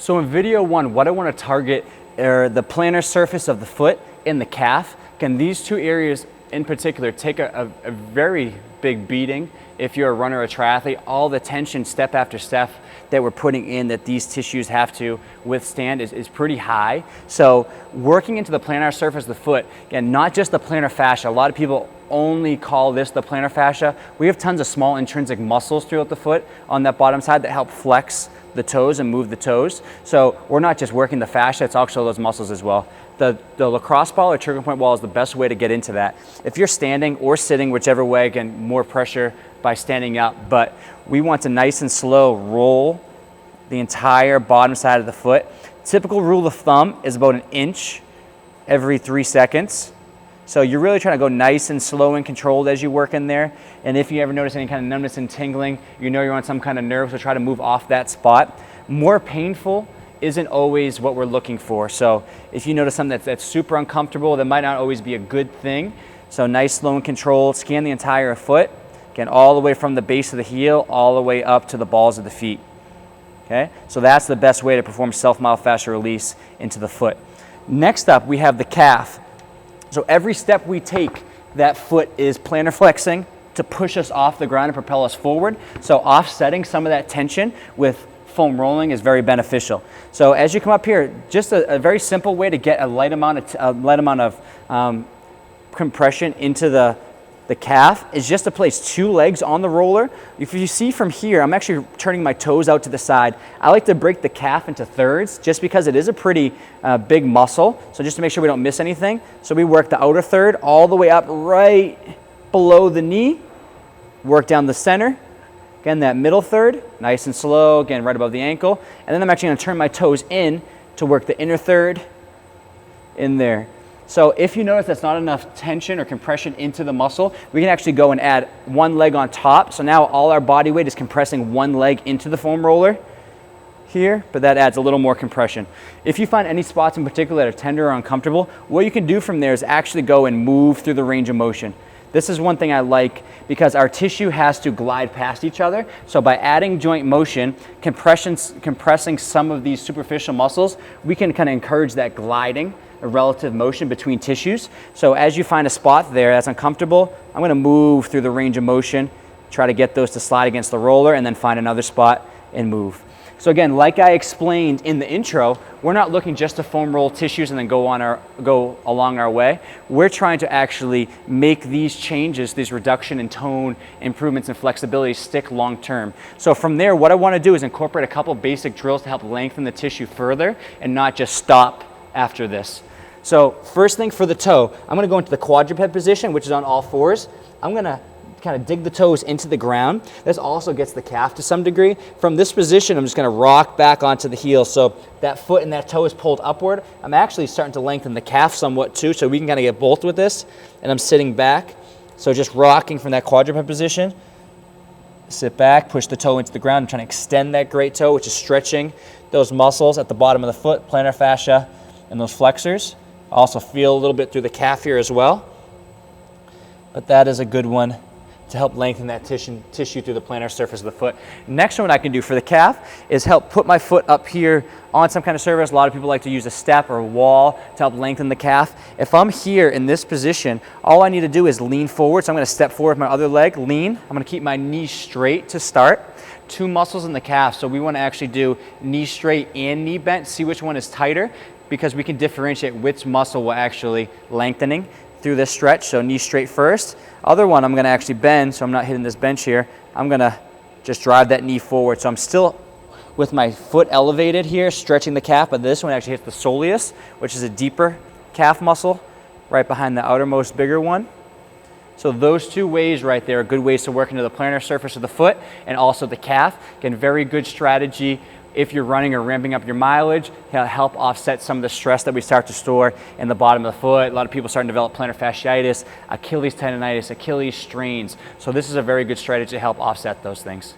So in video one, what I want to target are the plantar surface of the foot and the calf. Again, these two areas in particular take a very big beating. If you're a runner or a triathlete, all the tension step after step that we're putting in that these tissues have to withstand is pretty high. So working into the plantar surface of the foot, again, not just the plantar fascia. A lot of people only call this the plantar fascia. We have tons of small intrinsic muscles throughout the foot on that bottom side that help flex the toes and move the toes. So we're not just working the fascia, it's also those muscles as well. The lacrosse ball or trigger point wall is the best way to get into that. If you're standing or sitting, whichever way, again, more pressure by standing up, but we want to nice and slow roll the entire bottom side of the foot. Typical rule of thumb is about 1 inch every 3 seconds. So you're really trying to go nice and slow and controlled as you work in there. And if you ever notice any kind of numbness and tingling, you know you're on some kind of nerve, so try to move off that spot. More painful isn't always what we're looking for. So if you notice something that's super uncomfortable, that might not always be a good thing. So nice, slow and controlled. Scan the entire foot. Again, all the way from the base of the heel, all the way up to the balls of the feet. Okay, so that's the best way to perform self-myofascial release into the foot. Next up, we have the calf. So every step we take, that foot is plantar flexing to push us off the ground and propel us forward. So offsetting some of that tension with foam rolling is very beneficial. So as you come up here, just a very simple way to get a light amount of compression into the calf is just to place 2 legs on the roller. If you see from here, I'm actually turning my toes out to the side. I like to break the calf into thirds just because it is a pretty big muscle. So just to make sure we don't miss anything. So we work the outer third all the way up right below the knee. Work down the center. Again, that middle third, nice and slow, again, right above the ankle. And then I'm actually gonna turn my toes in to work the inner third in there. So if you notice that's not enough tension or compression into the muscle, we can actually go and add 1 leg on top. So now all our body weight is compressing 1 leg into the foam roller here, but that adds a little more compression. If you find any spots in particular that are tender or uncomfortable, what you can do from there is actually go and move through the range of motion. This is one thing I like because our tissue has to glide past each other. So by adding joint motion, compressing some of these superficial muscles, we can kind of encourage that gliding, a relative motion between tissues. So as you find a spot there that's uncomfortable, I'm going to move through the range of motion, try to get those to slide against the roller, and then find another spot and move. So again, like I explained in the intro, we're not looking just to foam roll tissues and then go along our way. We're trying to actually make these changes, these reduction in tone, improvements in flexibility stick long term. So from there, what I want to do is incorporate a couple basic drills to help lengthen the tissue further and not just stop after this. So first thing for the toe, I'm going to go into the quadruped position, which is on all fours. I'm going to kind of dig the toes into the ground. This also gets the calf to some degree. From this position, I'm just going to rock back onto the heel. So that foot and that toe is pulled upward. I'm actually starting to lengthen the calf somewhat too, so we can kind of get both with this. And I'm sitting back. So just rocking from that quadruped position. Sit back, push the toe into the ground. I'm trying to extend that great toe, which is stretching those muscles at the bottom of the foot, plantar fascia, and those flexors. Also feel a little bit through the calf here as well. But that is a good one to help lengthen that tissue through the plantar surface of the foot. Next one I can do for the calf is help put my foot up here on some kind of surface. A lot of people like to use a step or a wall to help lengthen the calf. If I'm here in this position, all I need to do is lean forward. So I'm going to step forward with my other leg, lean. I'm going to keep my knee straight to start. 2 muscles in the calf, so we want to actually do knee straight and knee bent, see which one is tighter, because we can differentiate which muscle we're actually lengthening through this stretch. So knee straight first. Other one, I'm going to actually bend, so I'm not hitting this bench here. I'm going to just drive that knee forward. So I'm still with my foot elevated here, stretching the calf, but this one actually hits the soleus, which is a deeper calf muscle, right behind the outermost bigger one. So those 2 ways right there are good ways to work into the plantar surface of the foot and also the calf. Again, very good strategy if you're running or ramping up your mileage to help offset some of the stress that we start to store in the bottom of the foot. A lot of people start to develop plantar fasciitis, Achilles tendonitis, Achilles strains. So this is a very good strategy to help offset those things.